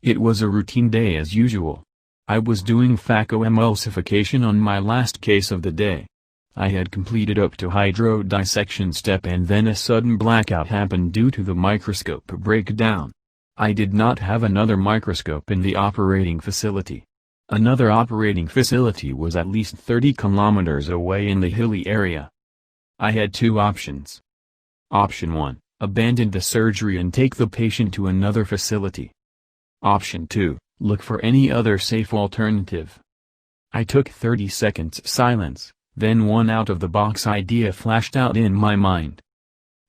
It was a routine day as usual. I was doing phacoemulsification on my last case of the day. I had completed up to hydrodissection step and then a sudden blackout happened due to the microscope breakdown. I did not have another microscope in the operating facility. Another operating facility was at least 30 kilometers away in the hilly area. I had two options. Option 1, abandon the surgery and take the patient to another facility. Option 2, look for any other safe alternative. I took 30 seconds silence, then one out-of-the-box idea flashed out in my mind.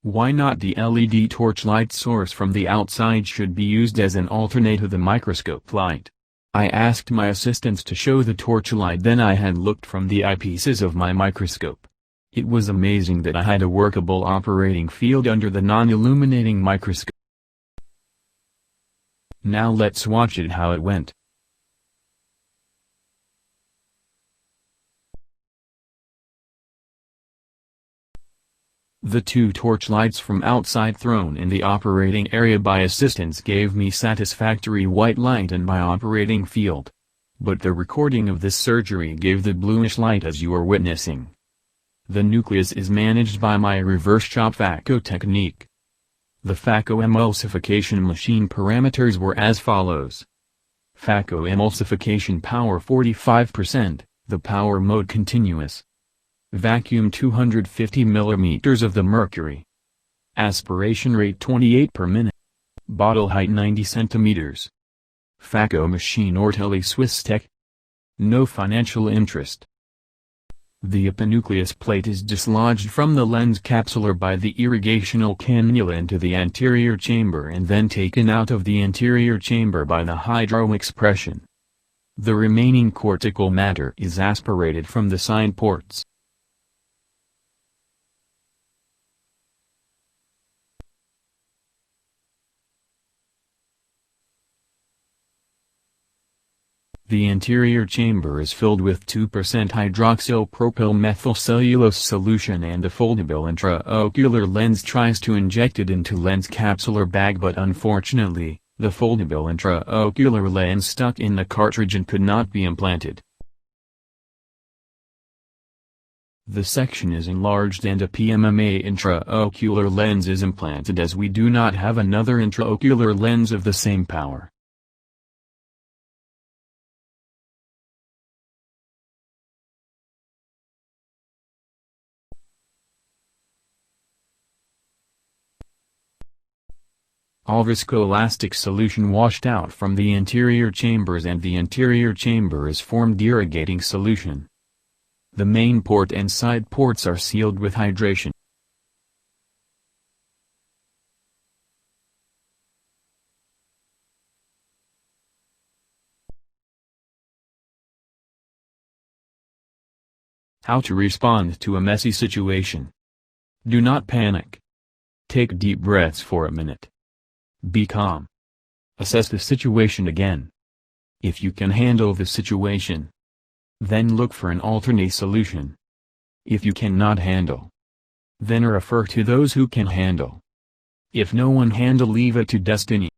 Why not the LED torchlight source from the outside should be used as an alternate to the microscope light. I asked my assistants to show the torchlight, then I had looked from the eyepieces of my microscope. It was amazing that I had a workable operating field under the non-illuminating microscope. Now let's watch it how it went. The two torchlights from outside thrown in the operating area by assistants gave me satisfactory white light in my operating field. But the recording of this surgery gave the bluish light as you are witnessing. The nucleus is managed by my reverse chop Phaco technique. The phacoemulsification machine parameters were as follows. Phacoemulsification power 45%, the power mode continuous. Vacuum 250 mm of the mercury. Aspiration rate 28 per minute. Bottle height 90 cm. Phaco machine or tele Swiss tech. No financial interest. The epinucleus plate is dislodged from the lens capsular by the irrigational cannula into the anterior chamber and then taken out of the anterior chamber by the hydroexpression. The remaining cortical matter is aspirated from the side ports. The anterior chamber is filled with 2% hydroxyl-propyl-methylcellulose solution and a foldable intraocular lens tries to inject it into lens capsular bag, but unfortunately, the foldable intraocular lens stuck in the cartridge and could not be implanted. The section is enlarged and a PMMA intraocular lens is implanted as we do not have another intraocular lens of the same power. All viscoelastic solution washed out from the anterior chambers and the anterior chamber is formed irrigating solution. The main port and side ports are sealed with hydration. How to respond to a messy situation. Do not panic. Take deep breaths for a minute. Be calm. Assess the situation again. If you can handle the situation, then look for an alternate solution. If you cannot handle, then refer to those who can handle. If no one handle, leave it to destiny.